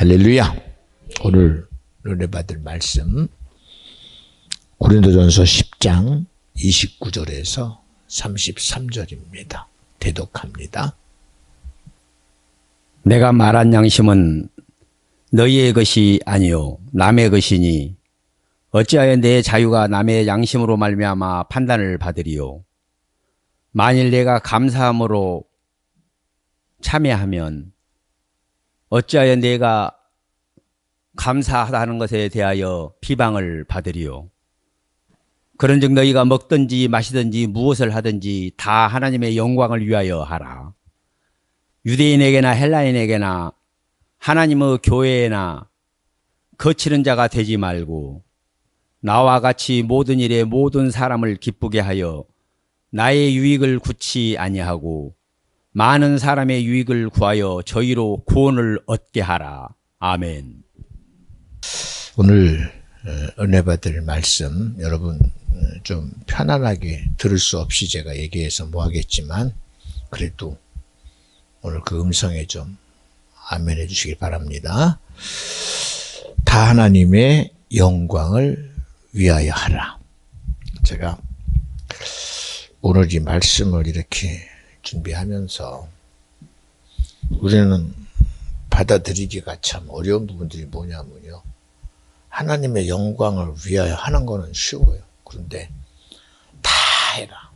할렐루야. 오늘 은혜 받을 말씀 고린도전서 10장 29절에서 33절입니다. 대독합니다. 내가 말한 양심은 너희의 것이 아니요 남의 것이니 어찌하여 내 자유가 남의 양심으로 말미암아 판단을 받으리요. 만일 내가 감사함으로 참여하면 어찌하여 내가 감사하다는 것에 대하여 비방을 받으리요. 그런즉 너희가 먹든지 마시든지 무엇을 하든지 다 하나님의 영광을 위하여 하라. 유대인에게나 헬라인에게나 하나님의 교회에나 거치는 자가 되지 말고 나와 같이 모든 일에 모든 사람을 기쁘게 하여 나의 유익을 구치 아니하고 많은 사람의 유익을 구하여 저희로 구원을 얻게 하라. 아멘. 오늘 은혜 받을 말씀 여러분 좀 편안하게 들을 수 없이 제가 얘기해서 뭐 하겠지만 그래도 오늘 그 음성에 좀 아멘 해주시기 바랍니다. 다 하나님의 영광을 위하여 하라. 제가 오늘 이 말씀을 이렇게 준비하면서 우리는 받아들이기가 참 어려운 부분들이 뭐냐면요. 하나님의 영광을 위하여 하는 거는 쉬워요. 그런데 다 해라.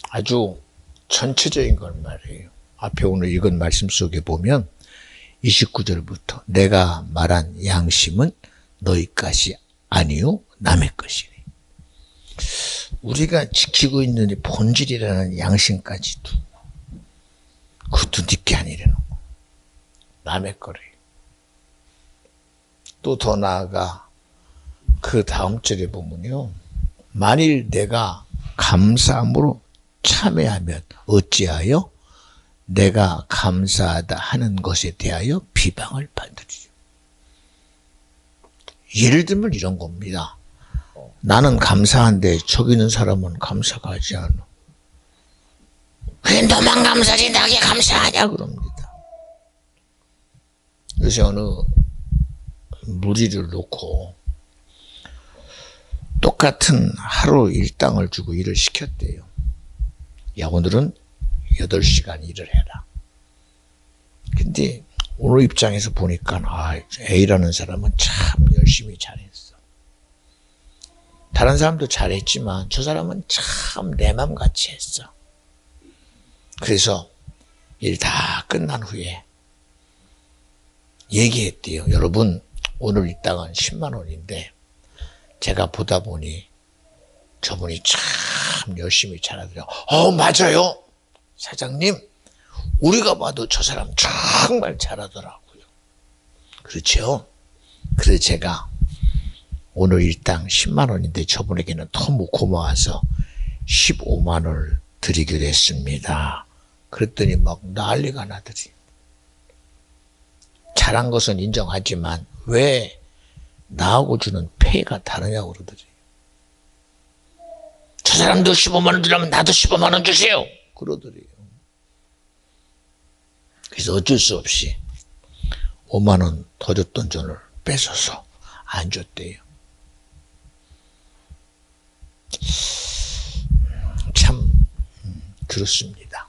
아주 전체적인 걸 말해요. 앞에 오늘 읽은 말씀 속에 보면 29절부터 내가 말한 양심은 너희 것이 아니요 남의 것이니. 우리가 지키고 있는 이 본질이라는 양심까지도 그것도 네게 아니라는 거. 남의 거래요. 또 더 나아가 그 다음 절에 보면요. 만일 내가 감사함으로 참회하면 어찌하여 내가 감사하다 하는 것에 대하여 비방을 받으리요. 예를 들면 이런 겁니다. 나는 감사한데 저기 있는 사람은 감사가 하지 않아. 왜 너만 감사하지 나게 감사하냐 그럽니다. 요새 어느 무리를 놓고 똑같은 하루 일당을 주고 일을 시켰대요. 야 오늘은 8시간 일을 해라. 근데 오늘 입장에서 보니까 A라는 사람은 참 열심히 잘했어. 다른 사람도 잘했지만 저 사람은 참 내 맘같이 했어. 그래서 일 다 끝난 후에 얘기했대요. 여러분 오늘 일당은 10만 원인데 제가 보다 보니 저분이 참 열심히 잘하더라고요. 맞아요. 사장님 우리가 봐도 저 사람 정말 잘하더라고요. 그렇죠? 그래서 제가 오늘 일당 10만 원인데 저분에게는 너무 고마워서 15만 원을 드리기로 했습니다. 그랬더니 막 난리가 나더니 잘한 것은 인정하지만 왜 나하고 주는 페이가 다르냐고 그러더니 저 사람도 15만 원 주려면 나도 15만 원 주세요 그러더래요. 그래서 어쩔 수 없이 5만 원 더 줬던 돈을 뺏어서 안 줬대요. 참 그렇습니다.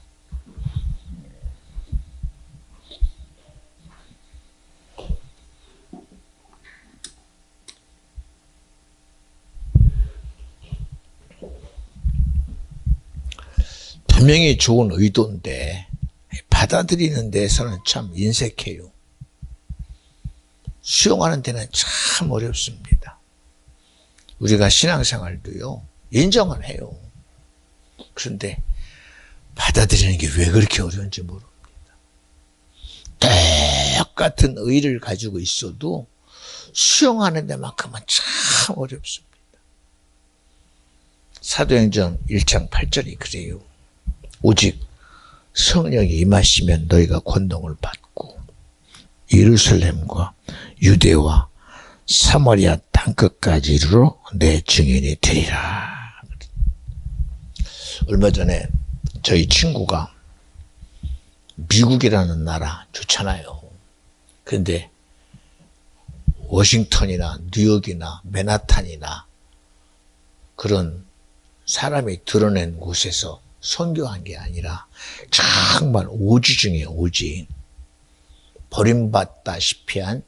분명히 좋은 의도인데 받아들이는 데서는 참 인색해요. 수용하는 데는 참 어렵습니다. 우리가 신앙생활도요 인정은 해요. 그런데 받아들이는 게 왜 그렇게 어려운지 모릅니다. 똑같은 의를 가지고 있어도 수용하는 데만큼은 참 어렵습니다. 사도행전 1장 8절이 그래요. 오직 성령이 임하시면 너희가 권능을 받고 예루살렘과 유대와 사마리아 땅끝까지 이르러 내 증인이 되리라. 얼마 전에 저희 친구가 미국이라는 나라 좋잖아요. 그런데 워싱턴이나 뉴욕이나 맨하탄이나 그런 사람이 드러낸 곳에서 선교한 게 아니라 정말 오지 중에 오지, 버림받다시피 한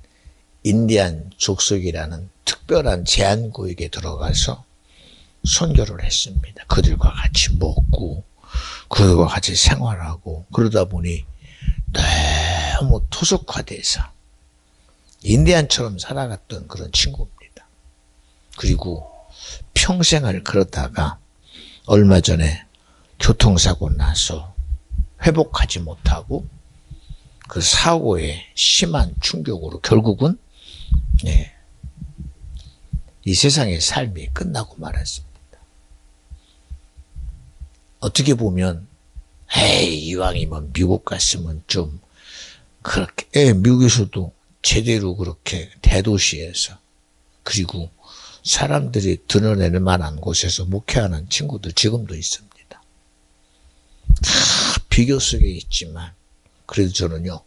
인디안 족속이라는 특별한 제한구역에 들어가서 선교를 했습니다. 그들과 같이 먹고 그들과 같이 생활하고 그러다 보니 너무 토속화돼서 인디안처럼 살아갔던 그런 친구입니다. 그리고 평생을 그러다가 얼마 전에 교통사고 나서 회복하지 못하고 그 사고의 심한 충격으로 결국은 이 세상의 삶이 끝나고 말았습니다. 어떻게 보면 이왕이면 미국 갔으면 좀 그렇게 미국에서도 제대로 그렇게 대도시에서 그리고 사람들이 드러낼 만한 곳에서 목회하는 친구들 지금도 있습니다. 비교 속에 있지만 그래도 저는요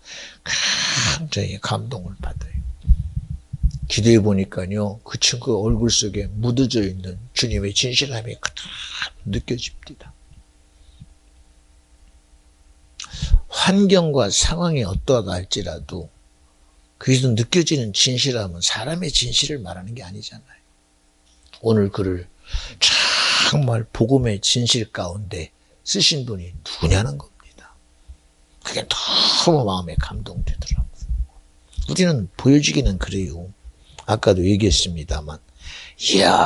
굉장히 감동을 받아요. 기도해 보니까요 그 친구 얼굴 속에 묻어져 있는 주님의 진실함이 그대로 느껴집니다. 환경과 상황이 어떠하다 할지라도 거기서 느껴지는 진실함은 사람의 진실을 말하는 게 아니잖아요. 오늘 글을 정말 복음의 진실 가운데 쓰신 분이 누구냐는 겁니다. 그게 너무 마음에 감동되더라고요. 우리는 보여지기는 그래요. 아까도 얘기했습니다만 이야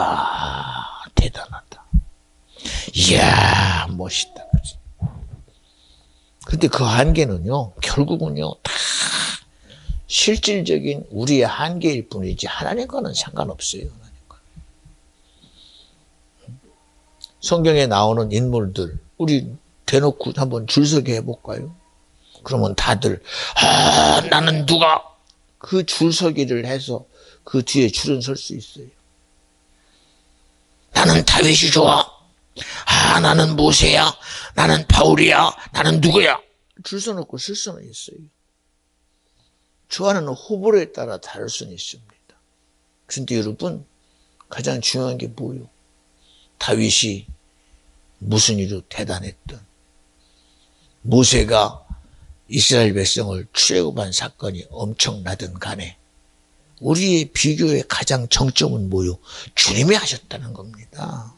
대단하다, 이야 멋있다, 그지? 근데 그 한계는요 결국은요 다 실질적인 우리의 한계일 뿐이지 하나님과는 상관없어요. 하나님과. 성경에 나오는 인물들 우리 대놓고 한번 줄서게 해볼까요? 그러면 다들 나는 누가 그 줄서기를 해서 그 뒤에 줄은 설 수 있어요. 나는 다윗이 좋아. 나는 모세야. 나는 바울이야. 나는 누구야. 줄 서놓고 쓸 수는 있어요. 좋아하는 호불호에 따라 다를 수는 있습니다. 그런데 여러분 가장 중요한 게 뭐예요? 다윗이 무슨 일로 대단했던, 모세가 이스라엘 백성을 출애굽한 사건이 엄청나든 간에 우리의 비교의 가장 정점은 뭐요? 주님이 하셨다는 겁니다.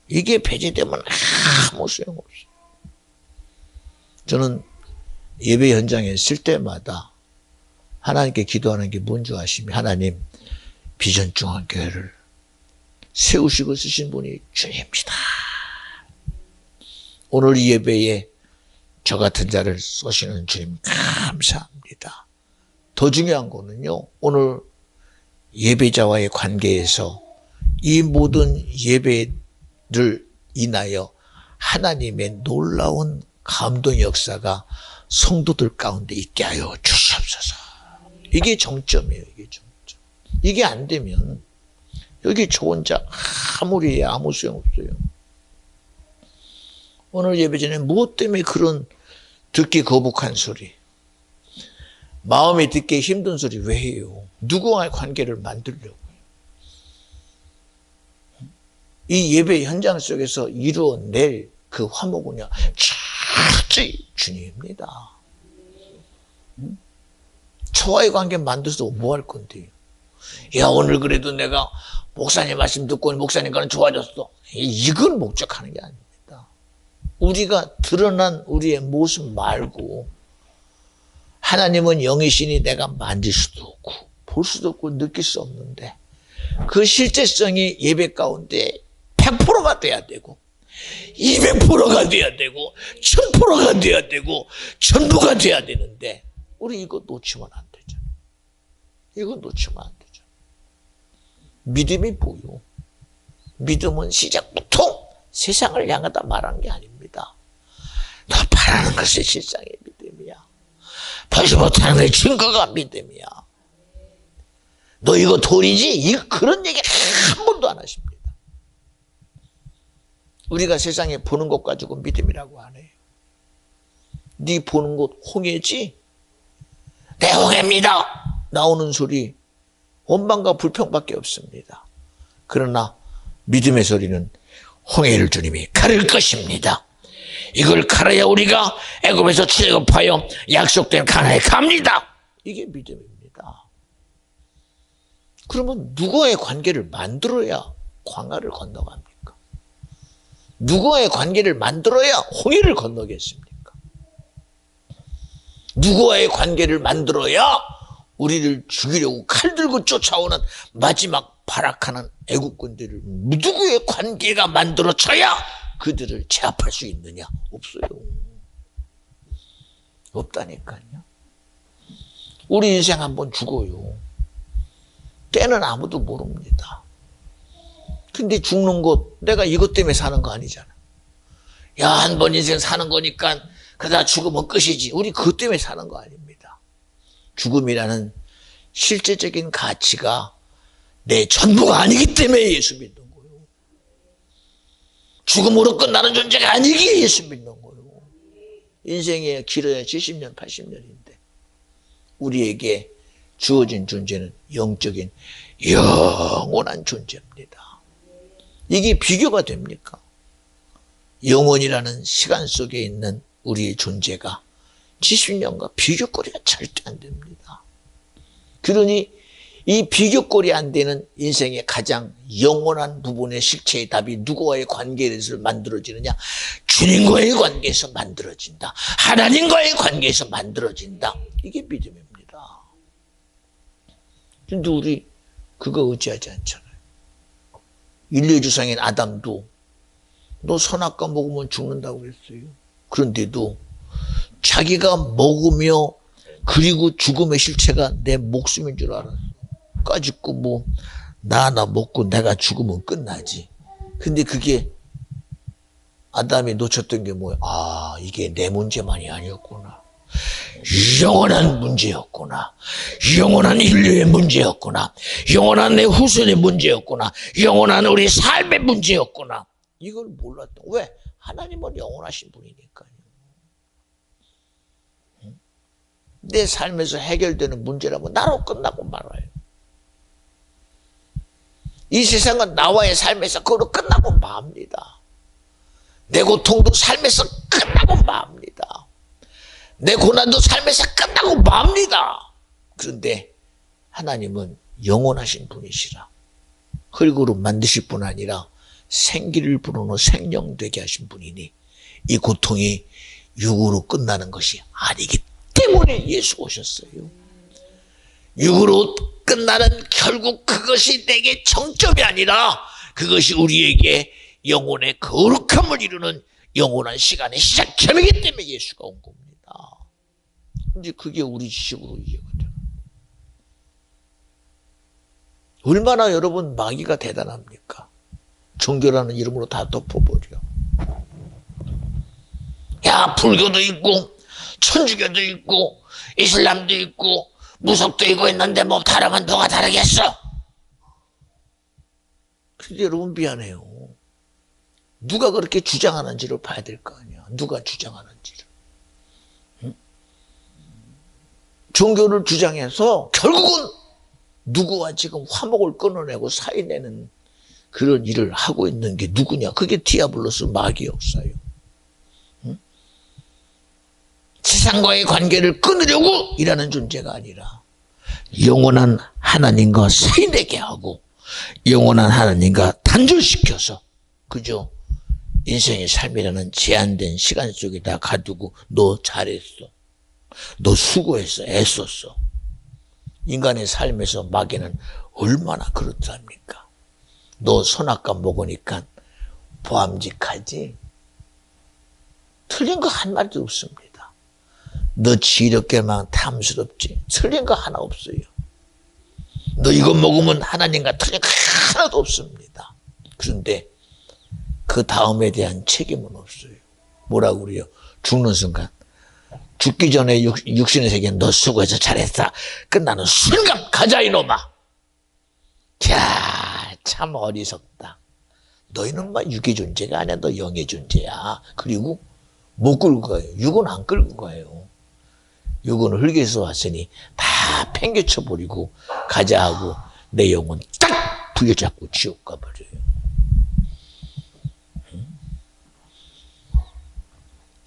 이게 배제되면 아무 소용없어요. 저는 예배 현장에 있을 때마다 하나님께 기도하는 게 뭔지 아십니까? 하나님, 비전중앙교회를 세우시고 쓰신 분이 주님입니다. 오늘 이 예배에 저 같은 자를 쏘시는 주님 감사합니다. 더 중요한 거는요, 오늘 예배자와의 관계에서 이 모든 예배를 인하여 하나님의 놀라운 감동 역사가 성도들 가운데 있게 하여 주시옵소서. 이게 정점이에요. 이게 정점. 이게 안 되면 여기 저 혼자 아무리 아무 소용없어요. 오늘 예배 전에 무엇 때문에 그런 듣기 거북한 소리, 마음이 듣기 힘든 소리 왜 해요? 누구와의 관계를 만들려고. 이 예배 현장 속에서 이루어낼 그 화목은요, 철저히 주님입니다. 저와의 관계 만들어서 뭐 할 건데요? 야, 오늘 그래도 내가 목사님 말씀 듣고 목사님과는 좋아졌어. 이걸 목적하는 게 아닙니다. 우리가 드러난 우리의 모습 말고, 하나님은 영이시니 내가 만질 수도 없고 볼 수도 없고 느낄 수 없는데 그 실제성이 예배 가운데 100%가 돼야 되고 200%가 돼야 되고 1000%가 돼야 되고 전부가 돼야 되는데 우리 이거 놓치면 안 되잖아요. 이거 놓치면 안 되죠. 믿음이 뭐요? 믿음은 시작부터 세상을 향하다 말한 게 아닙니다. 너 바라는 것이 실상의 믿음이야. 보지 못하는 것의 증거가 믿음이야. 너 이거 돌이지? 그런 얘기 한 번도 안 하십니다. 우리가 세상에 보는 것 가지고 믿음이라고 안 해요. 네 보는 곳 홍해지? 내 홍해입니다. 나오는 소리 원망과 불평밖에 없습니다. 그러나 믿음의 소리는 홍해를 주님이 가를 것입니다. 이걸 갈아야 우리가 애굽에서 출애굽하여 약속된 가나안에 갑니다. 이게 믿음입니다. 그러면 누구와의 관계를 만들어야 광야를 건너갑니까? 누구와의 관계를 만들어야 홍해를 건너겠습니까? 누구와의 관계를 만들어야 우리를 죽이려고 칼 들고 쫓아오는 마지막 발악하는 애국군들을 누구의 관계가 만들어져야 그들을 제압할 수 있느냐? 없어요. 없다니까요. 우리 인생 한번 죽어요. 때는 아무도 모릅니다. 근데 죽는 것 내가 이것 때문에 사는 거 아니잖아. 야, 한 번 인생 사는 거니까 그러다 죽으면 끝이지. 우리 그것 때문에 사는 거 아닙니다. 죽음이라는 실제적인 가치가 내 전부가 아니기 때문에 예수 믿는 거예요. 죽음으로 끝나는 존재가 아니기에 예수 믿는 거예요. 인생이 길어야 70년, 80년인데 우리에게 주어진 존재는 영적인 영원한 존재입니다. 이게 비교가 됩니까? 영원이라는 시간 속에 있는 우리의 존재가 70년과 비교거리가 절대 안 됩니다. 그러니 이 비교거리 안 되는 인생의 가장 영원한 부분의 실체의 답이 누구와의 관계에서 만들어지느냐? 주님과의 관계에서 만들어진다. 하나님과의 관계에서 만들어진다. 이게 믿음입니다. 근데 우리 그거 의지하지 않잖아요. 인류의 주상인 아담도 너 선악과 먹으면 죽는다고 그랬어요. 그런데도 자기가 먹으며 그리고 죽음의 실체가 내 목숨인 줄 알았어. 까짓고 뭐 나 먹고 내가 죽으면 끝나지. 근데 그게 아담이 놓쳤던 게 뭐야? 아, 이게 내 문제만이 아니었구나. 영원한 문제였구나. 영원한 인류의 문제였구나. 영원한 내 후손의 문제였구나. 영원한 우리 삶의 문제였구나. 이걸 몰랐던. 왜? 하나님은 영원하신 분이니까요. 내 삶에서 해결되는 문제라면 나로 끝나고 말아요. 이 세상은 나와의 삶에서 그걸로 끝나고 맙니다. 내 고통도 삶에서 끝나고 맙니다. 내 고난도 삶에서 끝나고 맙니다. 그런데 하나님은 영원하신 분이시라. 흙으로 만드실 뿐 아니라 생기를 불어넣어 생명되게 하신 분이니 이 고통이 육으로 끝나는 것이 아니기 때문에 예수 오셨어요. 육으로 끝나는 결국 그것이 내게 정점이 아니라 그것이 우리에게 영혼의 거룩함을 이루는 영원한 시간의 시작점이기 때문에 예수가 온 겁니다. 근데 그게 우리 지식으로 이해가 돼요. 얼마나 여러분 마귀가 대단합니까? 종교라는 이름으로 다 덮어버려. 야, 불교도 있고 천주교도 있고 이슬람도 있고 무속도 있고 있는데 뭐 다르면 누가 다르겠어? 근데 여러분 미안해요. 누가 그렇게 주장하는지를 봐야 될 거 아니야. 누가 주장하는지를. 응? 종교를 주장해서 결국은 누구와 지금 화목을 끊어내고 사이내는 그런 일을 하고 있는 게 누구냐? 그게 디아블로스 마귀 역사예요. 응? 세상과의 관계를 끊으려고 일하는 존재가 아니라 영원한 하나님과 사이내게 하고 영원한 하나님과 단절시켜서 그죠? 인생의 삶이라는 제한된 시간 속에다 가두고 너 잘했어. 너 수고했어. 애썼어. 인간의 삶에서 마귀는 얼마나 그렇답니까? 너 선악과 먹으니까 보암직하지? 틀린 거 한 마디도 없습니다. 너 지혜롭게만 탐스럽지? 틀린 거 하나 없어요. 너 이거 먹으면 하나님과 틀린 거 하나도 없습니다. 그런데 그 다음에 대한 책임은 없어요. 뭐라고 그래요? 죽는 순간. 죽기 전에 육신의 세계 너 수고해서 잘했어. 끝나는 순간 가자 이놈아. 야, 참 어리석다. 너희는 막 육의 존재가 아니야. 너 영의 존재야. 그리고 못 끌고 가요. 육은 안 끌고 가요. 육은 흙에서 왔으니 다 팽개쳐버리고 가자 하고 내 영혼 딱 부여잡고 지옥 가버려요.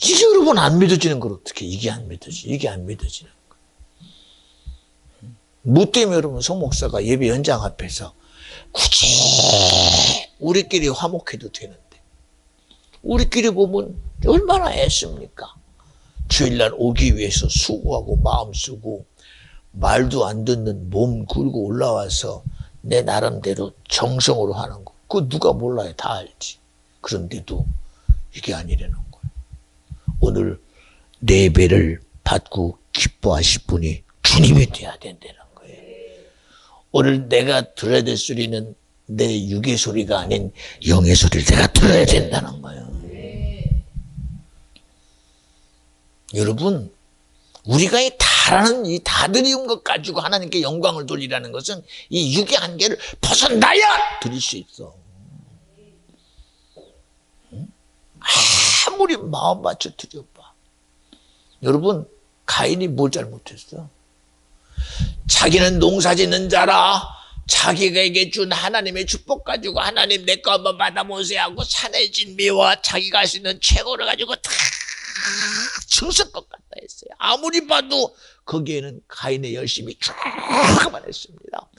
이게 여러분 안 믿어지는 걸 어떻게 이게 안 믿어지는 거예요. 뭐 때문에 여러분 송 목사가 예배 연장 앞에서 굳이 우리끼리 화목해도 되는데 우리끼리 보면 얼마나 애씁니까? 주일날 오기 위해서 수고하고 마음 쓰고 말도 안 듣는 몸 굴고 올라와서 내 나름대로 정성으로 하는 거. 그거 누가 몰라요. 다 알지. 그런데도 이게 아니라는 거예요. 오늘 내 예배를 받고 기뻐하실 분이 주님이 돼야 된다는 거예요. 오늘 내가 들어야 될 소리는 내 육의 소리가 아닌 영의 소리를 내가 들어야 된다는 거예요. 여러분, 우리가 이 다라는 이 다드리운 것 가지고 하나님께 영광을 돌리라는 것은 이 육의 한계를 벗어나야 드릴 수 있어. 아무리 마음 맞춰 드려봐. 여러분, 가인이 뭘 잘못했어? 자기는 농사 짓는 자라 자기에게 준 하나님의 축복 가지고 하나님 내 거 한번 받아보세요 하고 산의 진미와 자기가 할 수 있는 최고를 가지고 다 정성껏 갖다 했어요. 아무리 봐도 거기에는 가인의 열심이 쫙만 했습니다.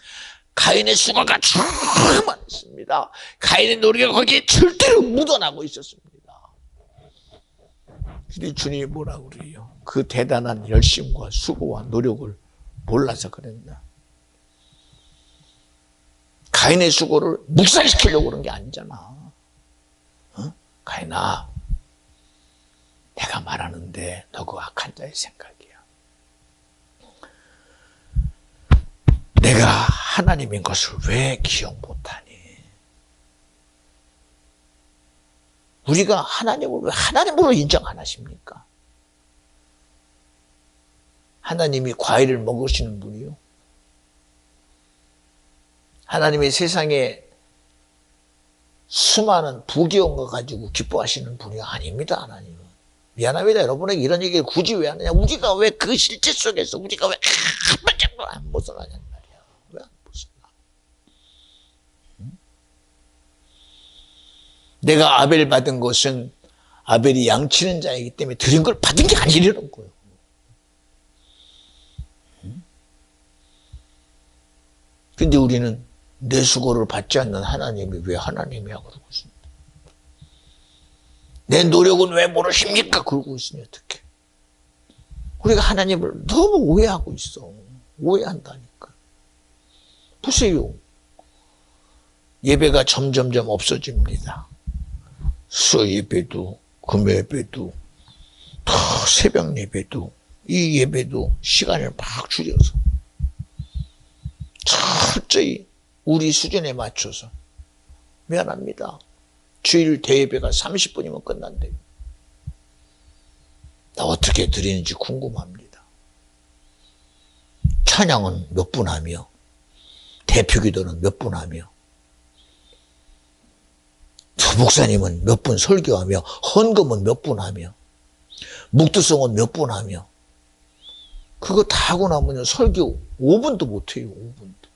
가인의 수고가 쫙만 했습니다. 가인의 노력이 거기에 절대로 묻어나고 있었습니다. 근데 주님이 뭐라고 그래요? 그 대단한 열심과 수고와 노력을 몰라서 그랬나? 가인의 수고를 묵살시키려고 그런 게 아니잖아. 어? 가인아, 내가 말하는데 너 그 악한 자의 생각이야. 내가 하나님인 것을 왜 기억 못하니? 우리가 하나님을 왜 하나님으로 인정 안 하십니까? 하나님이 과일을 먹으시는 분이요. 하나님이 세상에 수많은 부귀한 거 가지고 기뻐하시는 분이 아닙니다. 하나님은. 미안합니다. 여러분에게 이런 얘기를 굳이 왜 하느냐. 우리가 왜 그 실제 속에서 우리가 왜 한 발짝도 안 벗어나냔 말이야. 왜 안 벗어나? 내가 아벨 받은 것은 아벨이 양치는 자이기 때문에 드린 걸 받은 게 아니라는 거예요. 근데 우리는 내 수고를 받지 않는 하나님이 왜 하나님이야 그러고 있습니다. 내 노력은 왜 모르십니까? 그러고 있으니 어떡해. 우리가 하나님을 너무 오해하고 있어. 오해한다니까. 보세요. 예배가 점점점 없어집니다. 수요 예배도 금요 예배도 새벽 예배도 이 예배도 시간을 막 줄여서 철저히 우리 수준에 맞춰서 미안합니다. 주일 대예배가 30분이면 끝난대요. 나 어떻게 드리는지 궁금합니다. 찬양은 몇 분 하며 대표기도는 몇 분 하며 목사님은 몇 분 설교하며 헌금은 몇 분 하며 묵두성은 몇 분 하며 그거 다 하고 나면 설교 5분도 못해요. 5분도.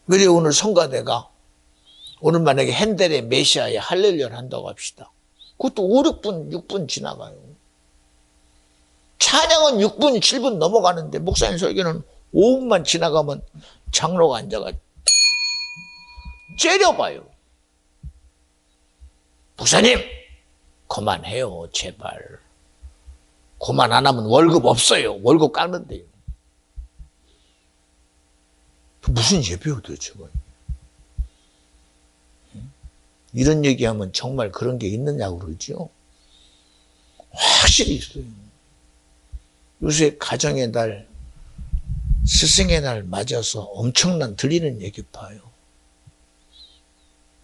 그래 오늘 성가대가 오늘 만약에 핸델의 메시아의 할렐루야를 한다고 합시다. 그것도 5, 6분, 6분 지나가요. 찬양은 6분, 7분 넘어가는데 목사님 설교는 5분만 지나가면 장로가 앉아가 째려봐요. 목사님 그만해요 제발. 그만 안 하면 월급 없어요. 월급 깎는데요. 무슨 예배요 도대체. 이런 얘기하면 정말 그런 게 있느냐고 그러죠. 확실히 있어요. 요새 가정의 날, 스승의 날 맞아서 엄청난 들리는 얘기 봐요.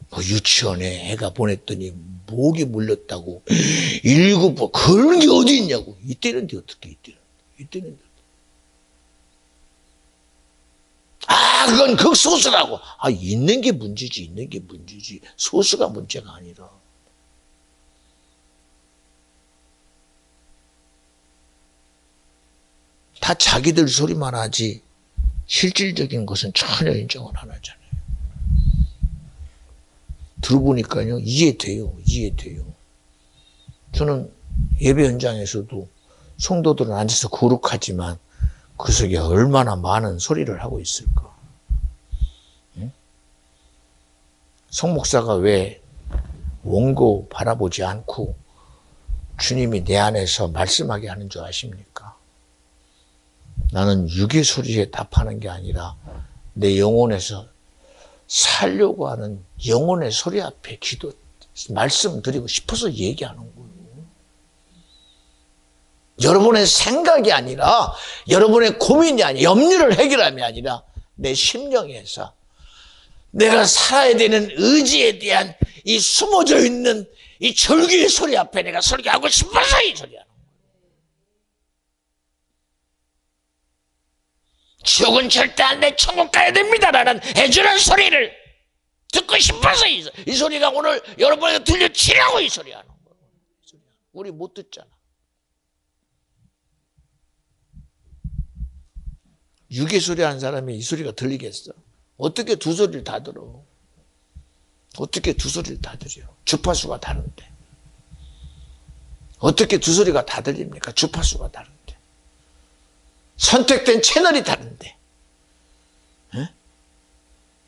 뭐 유치원에 애가 보냈더니 목이 물렸다고 119 그런 게 어디 있냐고. 이때는데 어떻게 이때는데. 그건 극소수라고. 있는 게 문제지. 소수가 문제가 아니라. 다 자기들 소리만 하지 실질적인 것은 전혀 인정을 안 하잖아요. 들어보니까요, 이해돼요. 저는 예배 현장에서도 성도들은 앉아서 거룩하지만 그 속에 얼마나 많은 소리를 하고 있을까. 응? 성 목사가 왜 원고 바라보지 않고 주님이 내 안에서 말씀하게 하는 줄 아십니까? 나는 육의 소리에 답하는 게 아니라 내 영혼에서 살려고 하는 영혼의 소리 앞에 기도, 말씀드리고 싶어서 얘기하는 거예요. 여러분의 생각이 아니라, 여러분의 고민이 아니라, 염려를 해결함이 아니라 내 심령에서 내가 살아야 되는 의지에 대한 이 숨어져 있는 이 절규의 소리 앞에 내가 설교하고 싶어서 이 소리하는 거예요. 지옥은 절대 안 돼, 천국 가야 됩니다라는 해주는 소리를 듣고 싶어서 이 소리가 오늘 여러분에게 들려치라고 이 소리 하는 거예요. 우리 못 듣잖아. 육의 소리 하는 사람이 이 소리가 들리겠어? 어떻게 두 소리를 다 들어? 어떻게 두 소리를 다 들려? 주파수가 다른데. 어떻게 두 소리가 다 들립니까? 주파수가 다른데. 선택된 채널이 다른데. 에?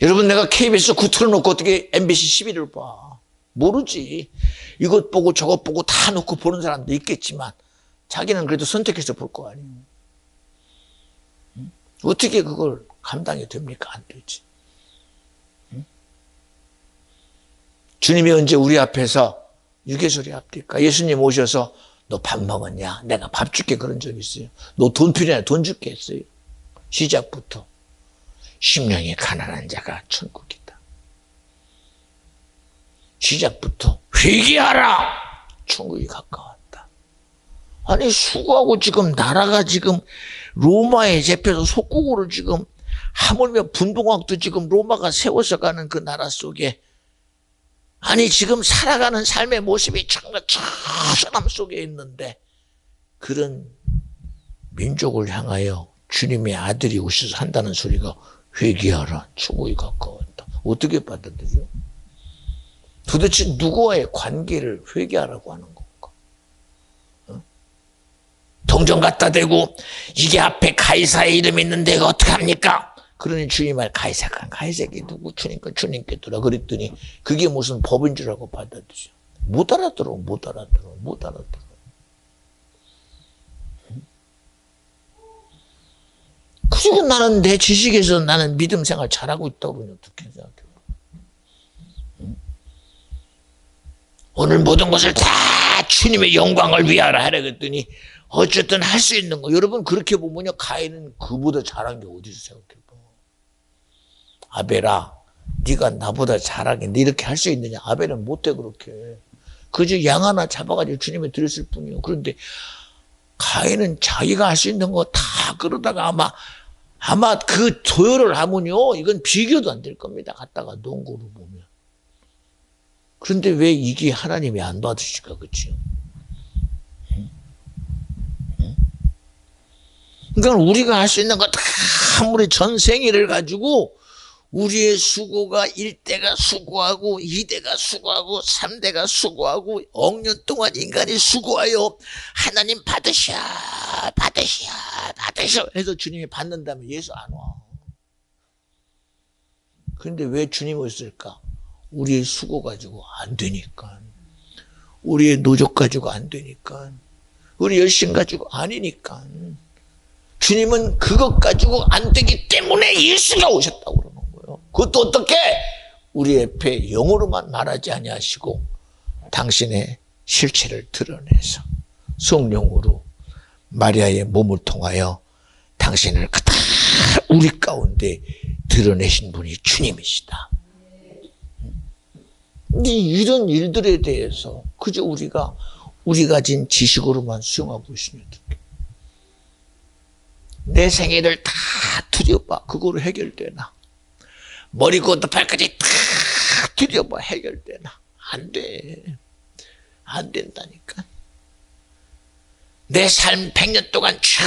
여러분, 내가 KBS 9 틀어놓고 어떻게 MBC 11을 봐? 모르지. 이것 보고 저것 보고 다 놓고 보는 사람도 있겠지만 자기는 그래도 선택해서 볼 거 아니에요. 어떻게 그걸 감당이 됩니까? 안 되지. 주님이 언제 우리 앞에서 유괴소리 합니까? 예수님 오셔서 너 밥 먹었냐? 내가 밥 줄게 그런 적 있어요. 너 돈 필요해? 돈 줄게 했어요. 시작부터 심령이 가난한 자가 천국이다. 시작부터 회개하라! 천국이 가까웠다. 아니 수고하고 지금 나라가 지금 로마에 잡혀서 속국으로 지금 하물며 분봉왕도 지금 로마가 세워서 가는 그 나라 속에 아니 지금 살아가는 삶의 모습이 정말 처참함 속에 있는데 그런 민족을 향하여 주님의 아들이 오셔서 한다는 소리가 회개하라 천국이 가까웠다. 어떻게 받아들여? 도대체 누구와의 관계를 회개하라고 하는 건가? 동전 갖다 대고 이게 앞에 가이사의 이름이 있는데 이거 어떡합니까? 그러니 주님 말 가이사가 누구 주님께 들어 그랬더니 그게 무슨 법인 줄 알고 받아들여. 못 알아들어. 그리고 나는 내 지식에서 나는 믿음 생활 잘하고 있다고 그러니 어떻게 생각해? 오늘 모든 것을 다 주님의 영광을 위하라 하라 그랬더니 어쨌든 할 수 있는 거. 여러분 그렇게 보면요. 가인은 그보다 잘한 게 어디서 생각해봐. 아벨아 네가 나보다 잘하게 네 이렇게 할 수 있느냐. 아벨은 못해 그렇게. 그저 양 하나 잡아가지고 주님에 드렸을 뿐이요. 그런데 가인은 자기가 할 수 있는 거 다 그러다가 아마 그 도열을 하면요. 이건 비교도 안 될 겁니다. 갖다가 농구로 보면. 그런데 왜 이게 하나님이 안 받으실까 그치요? 그러니까 우리가 할 수 있는 거 다 아무리 전생일을 가지고 우리의 수고가 1대가 수고하고 2대가 수고하고 3대가 수고하고 억년 동안 인간이 수고하여 하나님 받으셔 해서 주님이 받는다면 예수 안 와. 그런데 왜 주님이 오실까? 우리의 수고 가지고 안 되니까. 우리의 노력 가지고 안 되니까. 우리 열심 가지고 아니니까. 주님은 그것 가지고 안 되기 때문에 예수가 오셨다고 그러는 거예요. 그것도 어떻게? 우리 앞에 영어로만 말하지 아니하시고 당신의 실체를 드러내서 성령으로 마리아의 몸을 통하여 당신을 그다 우리 가운데 드러내신 분이 주님이시다. 근데 이런 일들에 대해서 그저 우리가 가진 지식으로만 수용하고 있으니 어떡해. 내 생애를 다 들여봐. 그거로 해결되나? 머리부터 발까지 다 들여봐. 해결되나? 안 돼. 안 된다니까. 내 삶 100년 동안 쭉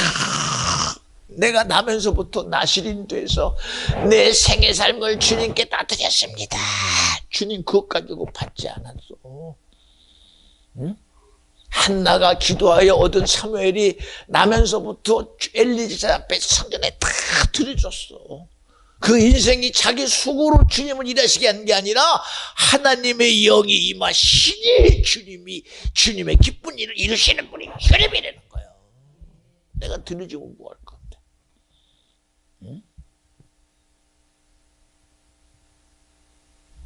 내가 나면서부터 나실인 돼서 내 생의 삶을 주님께 다 드렸습니다. 주님 그것 가지고 받지 않았어. 응? 한나가 기도하여 얻은 사무엘이 나면서부터 엘리사 앞에 성전에 다 드려줬어. 그 인생이 자기 수고로 주님을 일하시게 한 게 아니라 하나님의 영이 임하시니 주님의 기쁜 일을 이루시는 분이 주님이라는 거야. 내가 드려주고 뭐 할 건데. 응?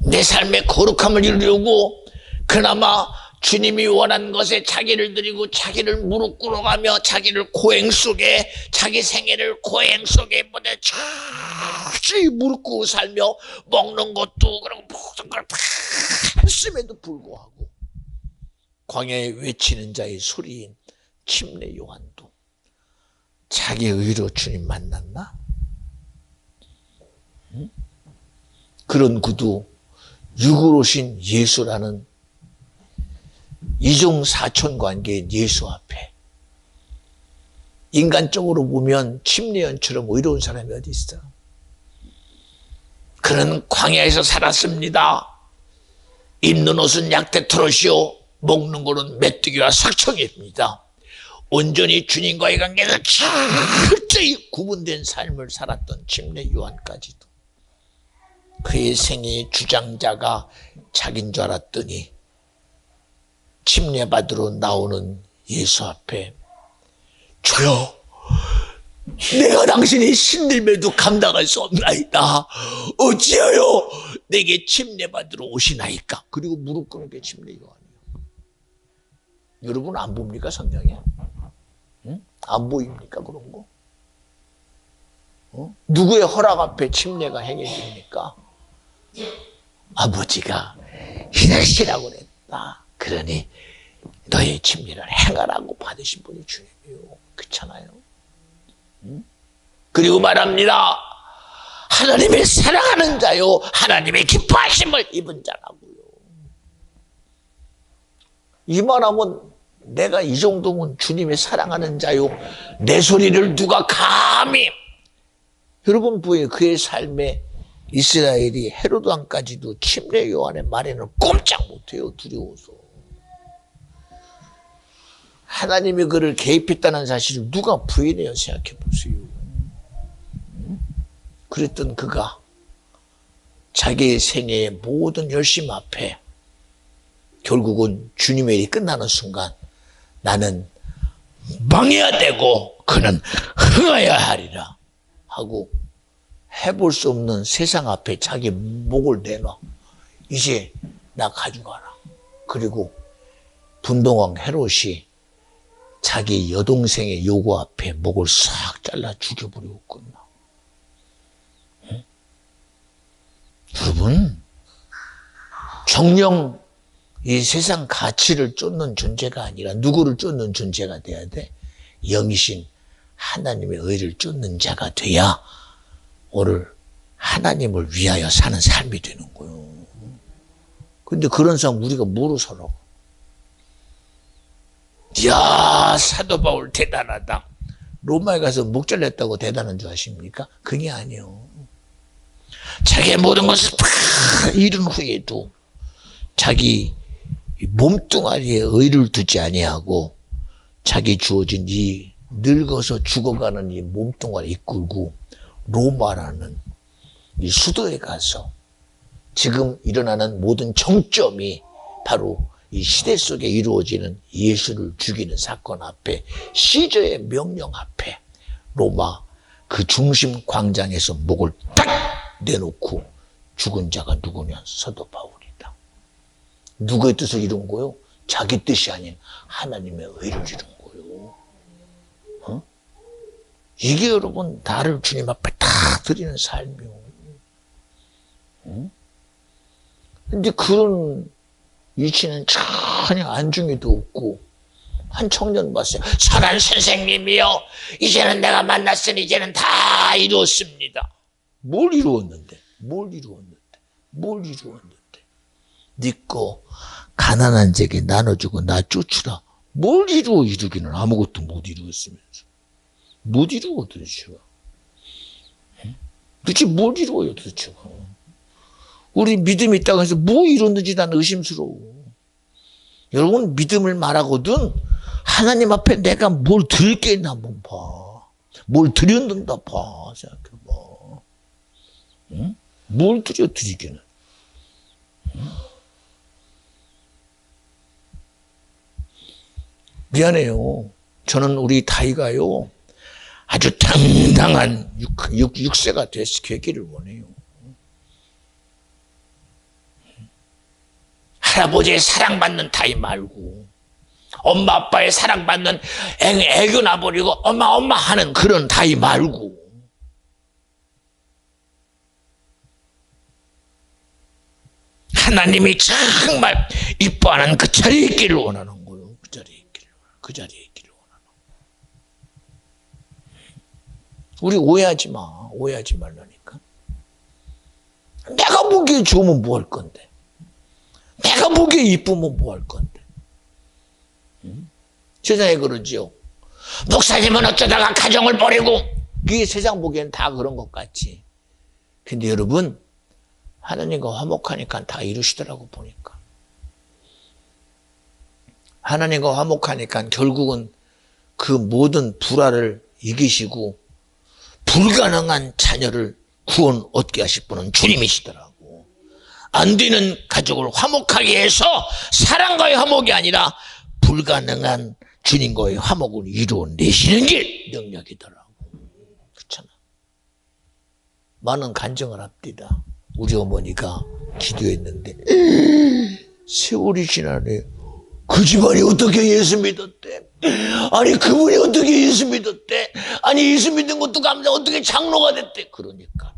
내 삶의 거룩함을 이루려고 그나마 주님이 원한 것에 자기를 드리고 자기를 무릎 꿇어가며 자기를 고행 속에 자기 생애를 고행 속에 보내 자주 무릎 꿇고 살며 먹는 것도 그리고 모든 걸 다 했음에도 불구하고 광야에 외치는 자의 소리인 침례 요한도 자기의 의로 주님 만났나? 응? 그런 그도 육으로 오신 예수라는 이중 사촌 관계인 예수 앞에 인간적으로 보면 침례연처럼 의로운 사람이 어디 있어? 그는 광야에서 살았습니다. 입는 옷은 약대 털옷이요 먹는 것은 메뚜기와 석청입니다. 온전히 주님과의 관계에서 철저히 구분된 삶을 살았던 침례 요한까지도 그의 생애의 주장자가 자기인 줄 알았더니 침례받으러 나오는 예수 앞에 주여 내가 당신이 신들매도 감당할 수 없나이다. 어찌하여 내게 침례받으러 오시나이까. 그리고 무릎 꿇는 게 침례 요한이에요. 여러분 안 봅니까 성경에? 응? 안 보입니까 그런 거? 누구의 허락 앞에 침례가 행해집니까? 아버지가 이러시라고 그랬다. 그러니 너의 침례를 행하라고 받으신 분이 주님이요. 그렇잖아요. 응? 그리고 말합니다. 하나님의 사랑하는 자요 하나님의 기뻐하심을 입은 자라고요. 이 말하면 내가 이 정도면 주님의 사랑하는 자요 내 소리를 누가 감히. 여러분 보여요. 그의 삶에 이스라엘이 헤로드 왕까지도 침례 요한의 말에는 꼼짝 못해요. 두려워서. 하나님이 그를 개입했다는 사실을 누가 부인해요? 생각해 보세요. 그랬던 그가 자기의 생애의 모든 열심 앞에 결국은 주님의 일이 끝나는 순간 나는 망해야 되고 그는 흥하여야 하리라 하고 해볼 수 없는 세상 앞에 자기 목을 내놔. 이제 나 가져가라. 그리고 분동왕 헤롯이 자기 여동생의 요구 앞에 목을 싹 잘라 죽여버리고 끝나. 응? 여러분, 정령 이 세상 가치를 쫓는 존재가 아니라 누구를 쫓는 존재가 돼야 돼? 영이신 하나님의 의를 쫓는 자가 돼야 오늘 하나님을 위하여 사는 삶이 되는 거예요. 근데 그런 사람 우리가 뭐로 살아? 이야, 사도 바울 대단하다. 로마에 가서 목 잘렸다고 대단한 줄 아십니까? 그게 아니에요. 자기의 모든 것을 다 이룬 후에도 자기 몸뚱아리에 의를 두지 아니하고 자기 주어진 이 늙어서 죽어가는 이 몸뚱아리 이끌고 로마라는 이 수도에 가서 지금 일어나는 모든 정점이 바로 이 시대 속에 이루어지는 예수를 죽이는 사건 앞에 시저의 명령 앞에 로마 그 중심 광장에서 목을 딱 내놓고 죽은 자가 누구냐? 사도 바울이다. 누구의 뜻을 이룬 거요? 자기 뜻이 아닌 하나님의 의를 이룬 거요. 어? 이게 여러분 나를 주님 앞에 다 드리는 삶이요. 응? 근데 그런 이치는 전혀 안중에도 없고 한 청년 봤어요. 선한 선생님이요. 이제는 내가 만났으니 이제는 다 이루었습니다. 뭘 이루었는데? 뭘 이루었는데? 뭘 이루었는데? 네 거 가난한 자에게 나눠주고 나 쫓으라. 뭘 이루기는 아무것도 못 이루었으면서. 못 이루어 도대체가. 도대체 뭘 이루어요 도대체가. 우리 믿음이 있다고 해서 뭐 이뤘는지 난 의심스러워. 여러분 믿음을 말하거든 하나님 앞에 내가 뭘 드릴 게 있나 한번 봐. 뭘 드렸는다 봐. 생각해봐. 응? 뭘 드리기는. 응? 미안해요. 저는 우리 다이가요 아주 당당한 6세가 되기를 원해요. 할아버지의 사랑받는 다이 말고 엄마 아빠의 사랑받는 애교 나버리고 엄마 하는 그런 다이 말고 하나님이 정말 이뻐하는 그 자리에 있기를 원하는 거예요. 그 자리에 있기를 원하는 거예요. 우리 오해하지 마. 오해하지 말라니까. 내가 보기에 좋으면 뭐 할 건데. 내가 보기에 이쁘면 뭐 할 건데. 세상에 그러지요. 목사님은 어쩌다가 가정을 버리고. 이게 세상 보기엔 다 그런 것 같지. 근데 여러분 하나님과 화목하니까 다 이루시더라고 보니까. 하나님과 화목하니까 결국은 그 모든 불화를 이기시고 불가능한 자녀를 구원 얻게 하실 분은 주님이시더라고. 안 되는 가족을 화목하게 해서 사랑과의 화목이 아니라 불가능한 주님과의 화목을 이루어내시는 게 능력이더라고. 그렇잖아. 많은 간증을 합니다. 우리 어머니가 기도했는데 세월이 지나네. 그 집안이 어떻게 예수 믿었대? 아니 그분이 어떻게 예수 믿었대? 아니 예수 믿은 것도 감사 어떻게 장로가 됐대? 그러니까.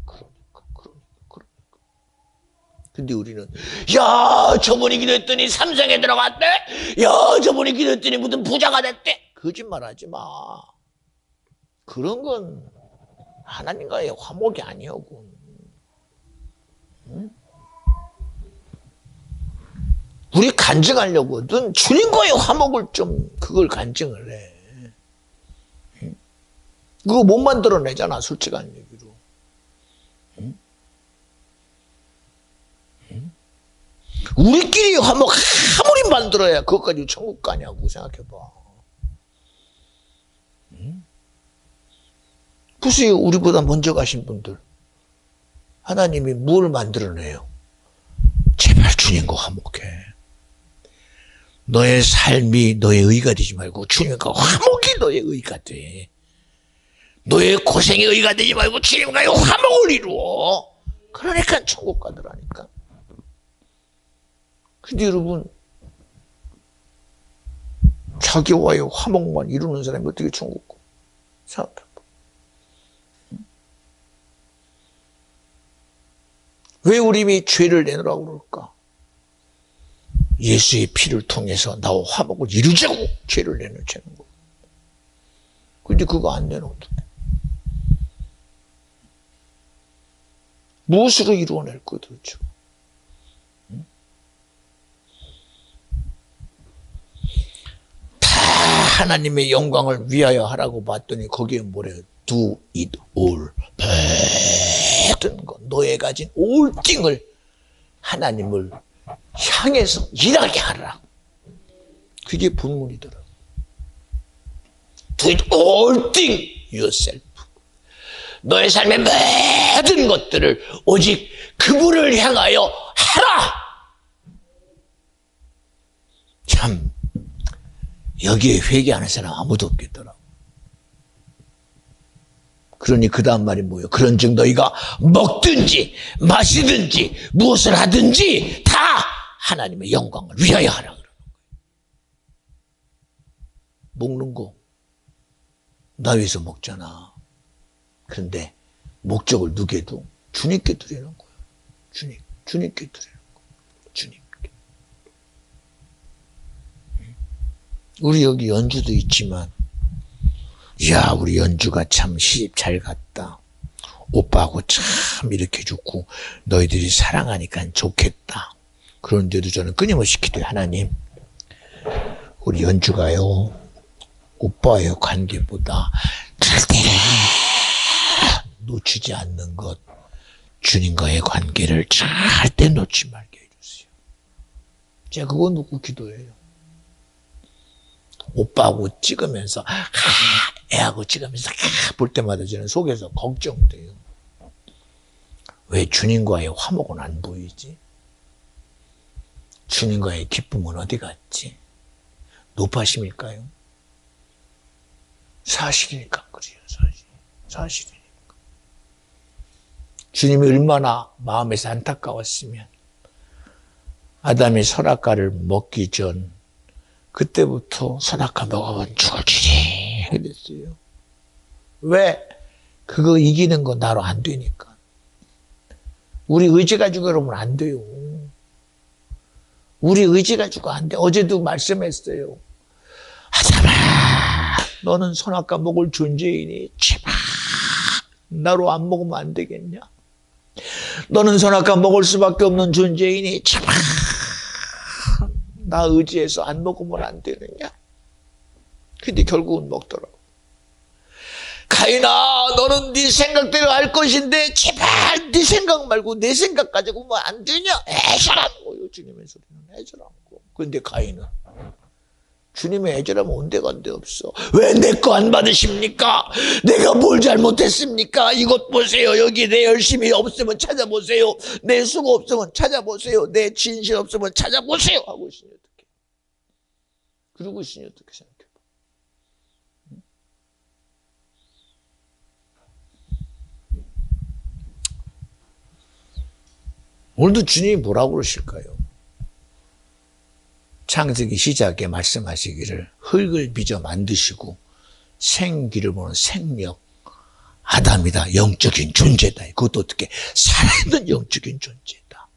근데 우리는 야 저분이 기도했더니 삼성에 들어갔대. 야 저분이 기도했더니 무슨 부자가 됐대. 거짓말하지 마. 그런 건 하나님과의 화목이 아니오고. 응? 우리 간증하려거든 주님과의 화목을 좀 그걸 간증을 해. 응? 그거 못 만들어내잖아 솔직한 얘기로. 응? 우리끼리 화목 아무리 만들어야 그것까지 천국 가냐고 생각해봐. 보세요. 우리보다 먼저 가신 분들 하나님이 뭘 만들어내요? 제발 주님과 화목해. 너의 삶이 너의 의가 되지 말고 주님과 화목이 너의 의가 돼. 너의 고생이 의가 되지 말고 주님과의 화목을 이루어. 그러니까 천국 가더라니까. 근데 여러분 자기와의 화목만 이루는 사람이 어떻게 천국 가? 생각해봐. 왜 우리 죄를 내놓으라고 그럴까? 예수의 피를 통해서 나와 화목을 이루자고 죄를 내놓자는 거. 근데 그거 안 되면 어떡해? 무엇으로 이루어낼 거야 도대체? 하나님의 영광을 위하여 하라고 봤더니 거기에 뭐래요? Do it all. 모든 것, 너의 가진 all thing을 하나님을 향해서 일하게 하라. 그게 본문이더라고. Do it all thing yourself. 너의 삶의 모든 것들을 오직 그분을 향하여 하라. 참 여기에 회개하는 사람 아무도 없겠더라고. 그러니 그 다음 말이 뭐예요? 그런즉 너희가 먹든지 마시든지 무엇을 하든지 다 하나님의 영광을 위하여 하라 그러는 거예요. 먹는 거 나 위해서 먹잖아. 그런데 목적을 누구게 둬? 주님께 드리는 거예요. 주님께 드리는 거예요. 주님께. 우리 여기 연주도 있지만 야 우리 연주가 참 시집 잘 갔다. 오빠하고 참 이렇게 좋고 너희들이 사랑하니까 좋겠다. 그런데도 저는 끊임없이 기도해. 하나님 우리 연주가요 오빠의 관계보다 절대 놓치지 않는 것, 주님과의 관계를 절대 놓지 말게 해주세요. 제가 그거 놓고 기도해요. 오빠하고 찍으면서 애하고 찍으면서 볼 때마다 저는 속에서 걱정돼요. 왜 주님과의 화목은 안 보이지? 주님과의 기쁨은 어디 갔지? 노파심일까요? 사실이니까 그래요. 사실이니까. 주님이 얼마나 마음에서 안타까웠으면 아담이 선악과를 먹기 전 그때부터 선악과 먹으면 죽을지니 그랬어요. 왜? 그거 이기는 거 나로 안 되니까. 우리 의지 가지고 그러면 안 돼요. 우리 의지 가지고 안 돼. 어제도 말씀했어요. 아담아, 너는 선악과 먹을 존재이니 제발 나로 안 먹으면 안 되겠냐? 너는 선악과 먹을 수밖에 없는 존재이니 제발 나 의지해서 안 먹으면 안 되느냐? 근데 결국은 먹더라고. 가인아, 너는 네 생각대로 할 것인데 제발 네 생각 말고 내 생각 가지고 뭐 안 되냐? 애절한 거요. 주님의 소리는 애절한 거. 근데 가인은 주님의 애절하면 온데간데 없어. 왜 내 거 안 받으십니까? 내가 뭘 잘못했습니까? 이것 보세요. 여기 내 열심이 없으면 찾아보세요. 내 수고 없으면 찾아보세요. 내 진실 없으면 찾아보세요. 하고 있으니 어떡해. 그러고 있으니 어떻게 생각해. 오늘도 주님이 뭐라고 그러실까요? 창세기 시작에 말씀하시기를 흙을 빚어 만드시고 생기름으로 생력, 아담이다. 영적인 존재다. 그것도 어떻게 살아있는 영적인 존재다.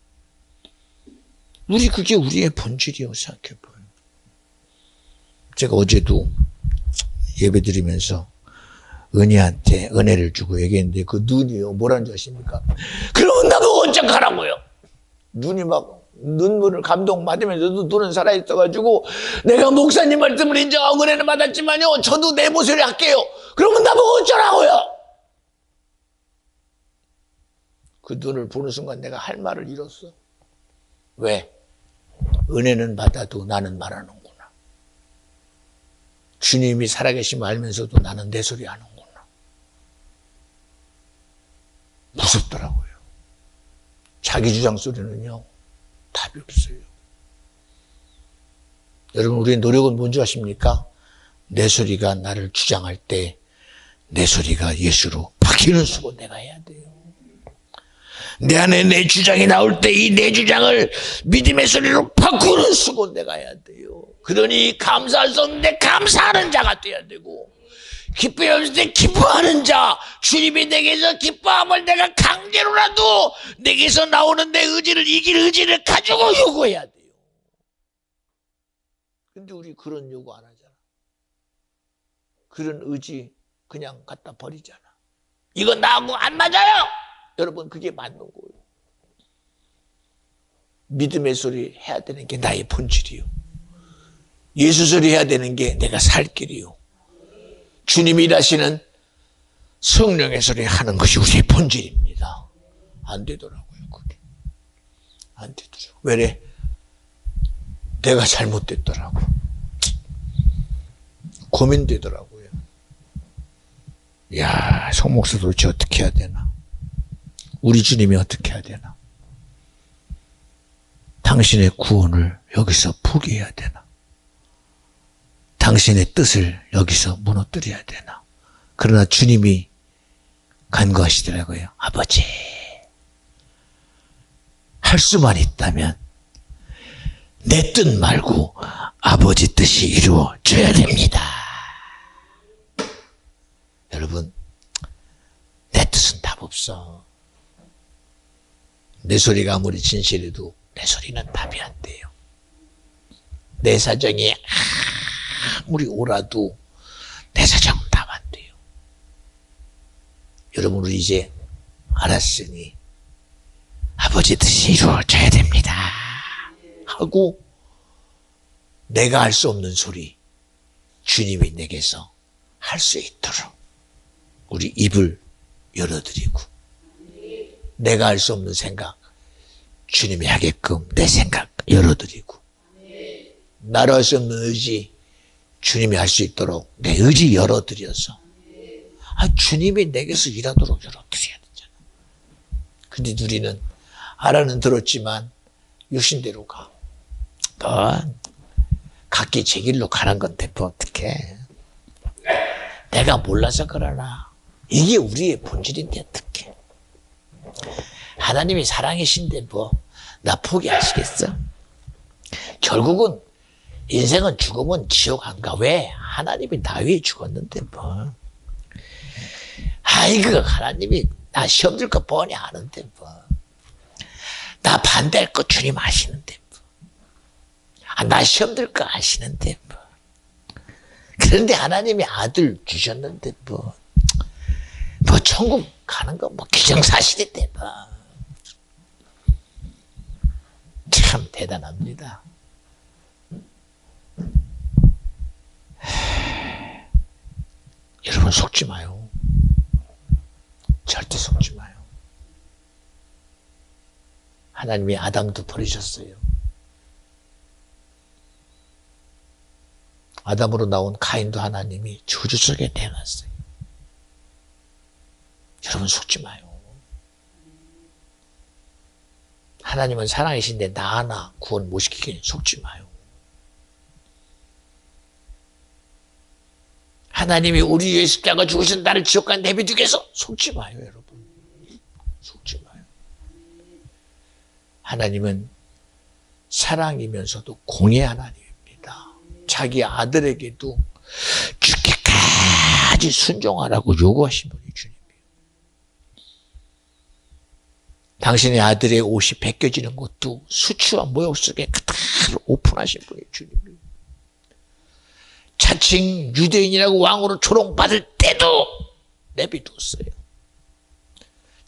그게 우리의 본질이라고 생각해봐요. 제가 어제도 예배드리면서 은희한테 은혜를 주고 얘기했는데 그 눈이요. 뭐라는 줄 아십니까? 그러면 나보고 어쩌라고요? 눈이 막 눈물을 감동받으면서도 눈은 살아있어가지고 내가 목사님 말씀을 인정하고 은혜는 받았지만요. 저도 내 모습을 할게요. 그러면 나보고 어쩌라고요? 그 눈을 보는 순간 내가 할 말을 잃었어. 왜? 은혜는 받아도 나는 말하는구나. 주님이 살아계심을 알면서도 나는 내 소리 하는구나. 무섭더라고요. 자기 주장 소리는요. 답이 없어요. 여러분, 우리의 노력은 뭔지 아십니까? 내 소리가 나를 주장할 때 내 소리가 예수로 바뀌는 수고 내가 해야 돼요. 내 안에 내 주장이 나올 때 이 내 주장을 믿음의 소리로 바꾸는 수고 내가 해야 돼요. 그러니 감사할 수 없는데 감사하는 자가 돼야 되고 기쁨이 없을 때 기뻐하는 자, 주님이 내게서 기뻐함을 내가 강제로라도 내게서 나오는 내 의지를 이길 의지를 가지고 요구해야 돼요. 근데 우리 그런 요구 안 하잖아. 그런 의지 그냥 갖다 버리잖아. 이건 나하고 안 맞아요. 여러분, 그게 맞는 거예요. 믿음의 소리 해야 되는 게 나의 본질이요. 예수 소리 해야 되는 게 내가 살 길이요. 주님이 일하시는 성령의 소리 하는 것이 우리의 본질입니다. 안 되더라고요, 그게. 안 되더라고요. 왜래? 내가 잘못됐더라고. 고민되더라고요. 야, 송목사 도대체 어떻게 해야 되나? 우리 주님이 어떻게 해야 되나? 당신의 구원을 여기서 포기해야 되나? 당신의 뜻을 여기서 무너뜨려야 되나? 그러나 주님이 간구하시더라고요. 아버지, 할 수만 있다면 내 뜻 말고 아버지 뜻이 이루어져야 됩니다. 여러분, 내 뜻은 답 없어. 내 소리가 아무리 진실해도 내 소리는 답이 안 돼요. 내 사정이 아무리 오라도 내 사정은 답 안 돼요. 여러분, 우리 이제 알았으니 아버지 뜻이 이루어져야 됩니다 하고 내가 할 수 없는 소리 주님이 내게서 할 수 있도록 우리 입을 열어드리고, 내가 할 수 없는 생각 주님이 하게끔 내 생각 열어드리고, 나로 할 수 없는 의지 주님이 할 수 있도록 내 의지 열어드려서, 주님이 내게서 일하도록 열어드려야 되잖아. 근데 우리는 알아는 들었지만 육신대로 가. 각기 제 길로 가는 건데 뭐 어떡해. 내가 몰라서 그러나 이게 우리의 본질인데 어떡해. 하나님이 사랑이신데 뭐 나 포기하시겠어? 결국은 인생은 죽으면 지옥 안 가. 왜? 하나님이 나 위해 죽었는데 뭐. 아이고 하나님이 나 시험 들 거 뻔히 아는데 뭐. 나 반대할 거 주님 아시는데 뭐. 나 시험 들 거 아시는데 뭐. 그런데 하나님이 아들 주셨는데 뭐 천국 가는 거 뭐 기정사실인데 뭐. 참 대단합니다. 여러분 속지 마요. 절대 속지 마요. 하나님이 아담도 버리셨어요. 아담으로 나온 가인도 하나님이 저주 속에 내놨어요. 여러분 속지 마요. 하나님은 사랑이신데 나 하나 구원 못 시키기는 속지 마요. 하나님이 우리 위해 십자가 죽으신 나를 지옥까지 내비두겠어? 속지 마요, 여러분. 속지 마요. 하나님은 사랑이면서도 공의 하나님입니다. 자기 아들에게도 죽기까지 순종하라고 요구하신 분이 주님이에요. 당신의 아들의 옷이 벗겨지는 것도 수치와 모욕 속에 그대로 오픈하신 분이 주님이에요. 자칭 유대인이라고 왕으로 조롱받을 때도 내비두었어요.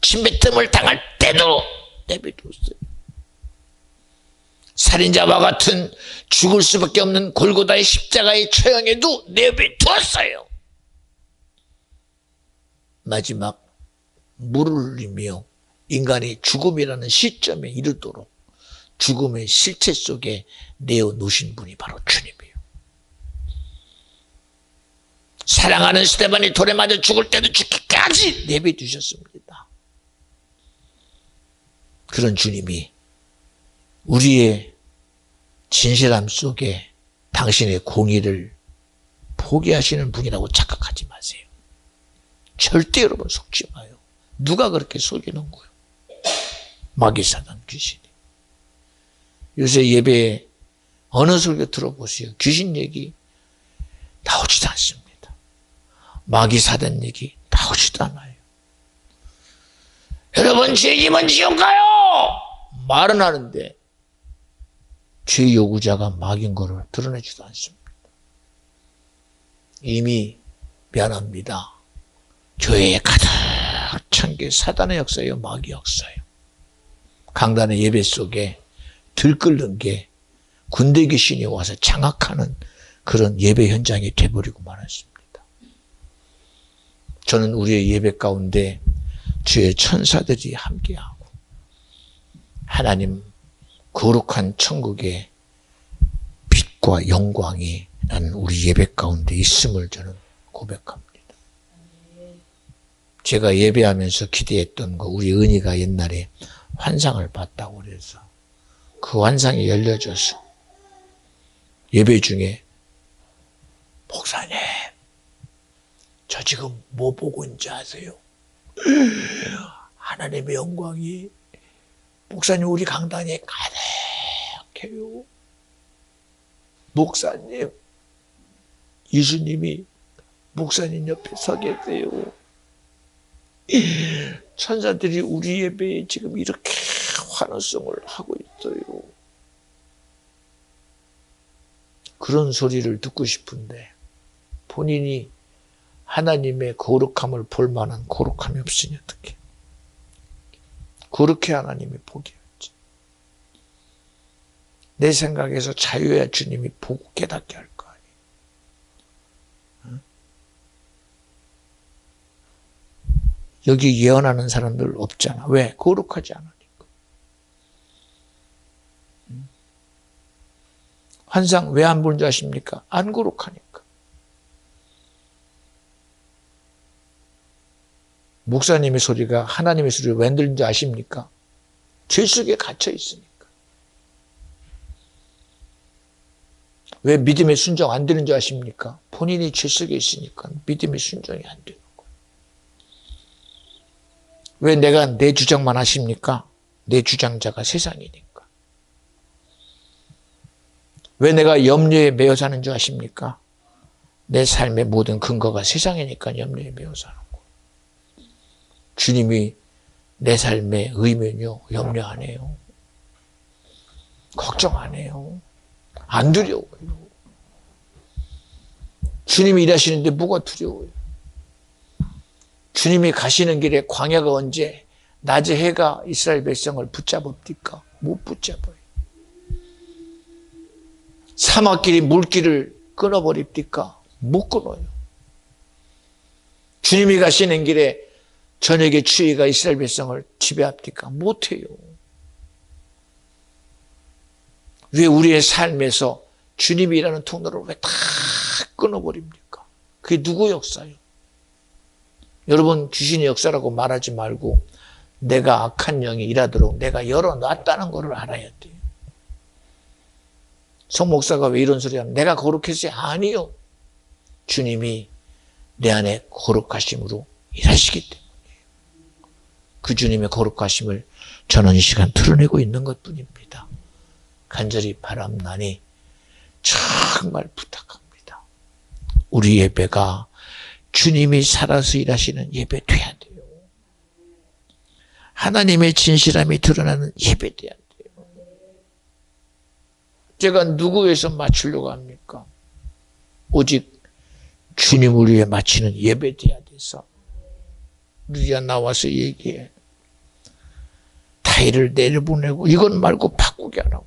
침뱉음을 당할 때도 내비두었어요. 살인자와 같은 죽을 수밖에 없는 골고다의 십자가의 처형에도 내비두었어요. 마지막 물을 흘리며 인간이 죽음이라는 시점에 이르도록 죽음의 실체 속에 내어놓으신 분이 바로 주님이에요. 사랑하는 스데반이 돌에 맞아 죽을 때도 죽기까지 내비두셨습니다. 그런 주님이 우리의 진실함 속에 당신의 공의를 포기하시는 분이라고 착각하지 마세요. 절대 여러분 속지 마요. 누가 그렇게 속이는 거예요? 마귀사단 귀신이. 요새 예배에 어느 설교 들어보세요. 귀신 얘기 나오지도 않습니다. 마귀사단 얘기 나오지도 않아요. 여러분 죄지면 지옥 가요! 말은 하는데 죄 요구자가 마귀인 것을 드러내지도 않습니다. 이미 미안합니다. 교회에 가득 찬 게 사단의 역사예요, 마귀 역사예요. 강단의 예배 속에 들끓는 게 군대 귀신이 와서 장악하는 그런 예배 현장이 돼버리고 말았습니다. 저는 우리의 예배 가운데 주의 천사들이 함께하고 하나님 거룩한 천국의 빛과 영광이 나는 우리 예배 가운데 있음을 저는 고백합니다. 제가 예배하면서 기대했던 거, 우리 은희가 옛날에 환상을 봤다고 그래서 그 환상이 열려져서 예배 중에 목사님, 저 지금 뭐 보고 있는지 아세요? 하나님의 영광이 목사님 우리 강단에 가득해요. 목사님, 예수님이 목사님 옆에 서 계세요. 천사들이 우리 예배에 지금 이렇게 환호성을 하고 있어요. 그런 소리를 듣고 싶은데 본인이 하나님의 거룩함을 볼 만한 거룩함이 없으니 어떡해. 그렇게 하나님이 포기했지. 내 생각에서 자유해야 주님이 보고 깨닫게 할 거 아니에요. 여기 예언하는 사람들 없잖아. 왜? 거룩하지 않으니까. 환상 왜 안 보는 줄 아십니까? 안 거룩하니까. 목사님의 소리가 하나님의 소리를 왜 안 들리는 줄 아십니까? 죄 속에 갇혀 있으니까. 왜 믿음의 순종 안 되는 줄 아십니까? 본인이 죄 속에 있으니까 믿음의 순종이 안 되는 거예요. 왜 내가 내 주장만 하십니까? 내 주장자가 세상이니까. 왜 내가 염려에 매여 사는 줄 아십니까? 내 삶의 모든 근거가 세상이니까 염려에 매여 사는 거예요. 주님이 내 삶의 의면요, 염려 안 해요. 걱정 안 해요. 안 두려워요. 주님이 일하시는데 뭐가 두려워요? 주님이 가시는 길에 광야가 언제 낮에 해가 이스라엘 백성을 붙잡읍니까? 못 붙잡아요. 사막길이 물길을 끊어버립니까? 못 끊어요. 주님이 가시는 길에 저녁에 추위가 이스라엘 백성을 지배합니까? 못해요. 왜 우리의 삶에서 주님이 일하는 통로를 왜 다 끊어버립니까? 그게 누구 역사예요? 여러분, 귀신의 역사라고 말하지 말고 내가 악한 영이 일하도록 내가 열어놨다는 것을 알아야 돼요. 성 목사가 왜 이런 소리 하면 내가 거룩했어요? 아니요. 주님이 내 안에 거룩하심으로 일하시기 때문이에요. 그 주님의 거룩하심을 저는 이 시간 드러내고 있는 것뿐입니다. 간절히 바람나니 정말 부탁합니다. 우리 예배가 주님이 살아서 일하시는 예배 돼야 돼요. 하나님의 진실함이 드러나는 예배 돼야 돼요. 제가 누구 위해서 맞추려고 합니까? 오직 주님을 위해 마치는 예배 돼야 돼서 누가 나와서 얘기해. 타일을 내려보내고 이건 말고 바꾸게 하라고.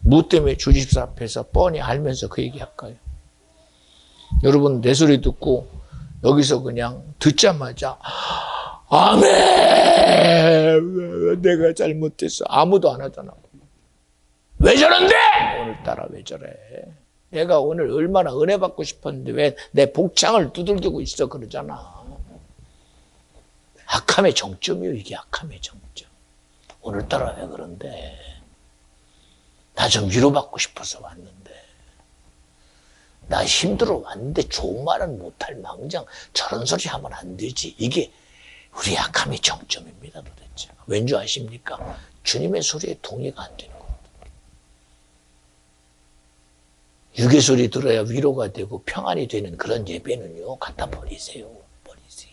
뭐 때문에 주집사 앞에서 뻔히 알면서 그 얘기할까요? 여러분, 내 소리 듣고 여기서 그냥 듣자마자 아멘, 내가 잘못했어. 아무도 안 하잖아. 왜 저런데? 오늘따라 왜 저래? 내가 오늘 얼마나 은혜 받고 싶었는데 왜 내 복창을 두들기고 있어 그러잖아. 악함의 정점이요. 이게 악함의 정점. 오늘따라 왜 그런데? 나 좀 위로받고 싶어서 왔는데, 나 힘들어 왔는데 좋은 말은 못할 망정 저런 소리 하면 안 되지. 이게 우리 악함의 정점입니다. 도대체 왠지 아십니까? 주님의 소리에 동의가 안 되는 겁니다. 육의 소리 들어야 위로가 되고 평안이 되는 그런 예배는요, 갖다 버리세요. 버리세요.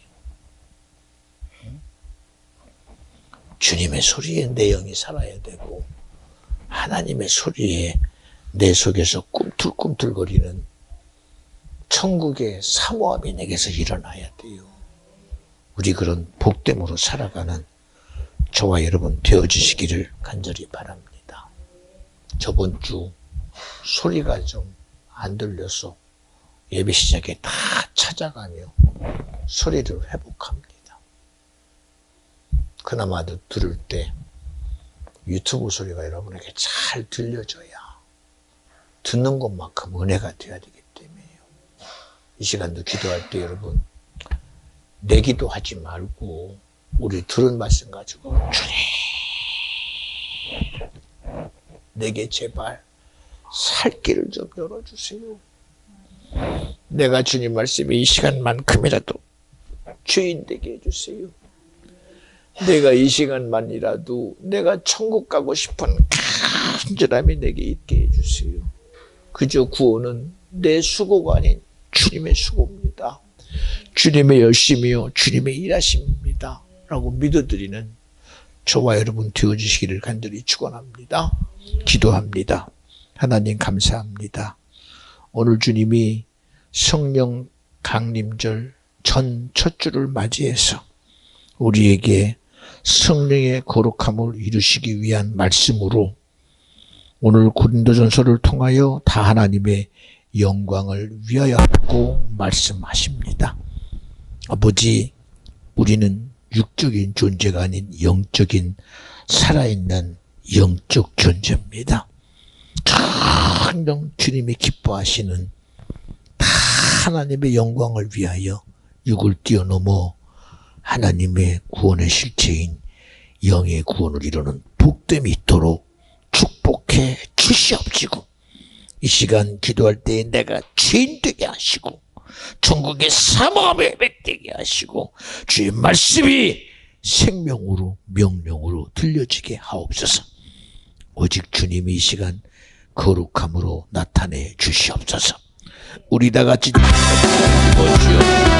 주님의 소리에 내 영이 살아야 되고 하나님의 소리에 내 속에서 꿈틀꿈틀거리는 천국의 사모함이 내게서 일어나야 돼요. 우리 그런 복됨으로 살아가는 저와 여러분 되어주시기를 간절히 바랍니다. 저번 주 소리가 좀 안 들려서 예배 시작에 다 찾아가며 소리를 회복합니다. 그나마도 들을 때 유튜브 소리가 여러분에게 잘 들려줘야 듣는 것만큼 은혜가 되어야 되기 때문에요. 이 시간도 기도할 때 여러분 내기도 하지 말고 우리 들은 말씀 가지고 주님 내게 제발 살 길을 좀 열어주세요. 내가 주님 말씀에 이 시간만큼이라도 주인 되게 해주세요. 내가 이 시간만이라도 내가 천국 가고 싶은 간절함이 내게 있게 해주세요. 그저 구원은 내 수고가 아닌 주님의 수고입니다. 주님의 열심이요 주님의 일하심입니다. 라고 믿어드리는 저와 여러분 되어주시기를 간절히 축원합니다. 기도합니다. 하나님 감사합니다. 오늘 주님이 성령 강림절 전 첫 주를 맞이해서 우리에게 성령의 거룩함을 이루시기 위한 말씀으로 오늘 고린도전서를 통하여 다 하나님의 영광을 위하여 하고 말씀하십니다. 아버지, 우리는 육적인 존재가 아닌 영적인 살아있는 영적 존재입니다. 항상 주님이 기뻐하시는 다 하나님의 영광을 위하여 육을 뛰어넘어 하나님의 구원의 실체인 영의 구원을 이루는 복됨이 있도록 축복해 주시옵시고, 이 시간 기도할 때에 내가 죄인 되게 하시고 천국의 사모함에 맺게 하시고 주의 말씀이 생명으로 명령으로 들려지게 하옵소서. 오직 주님이 이 시간 거룩함으로 나타내 주시옵소서. 우리 다 같이 주여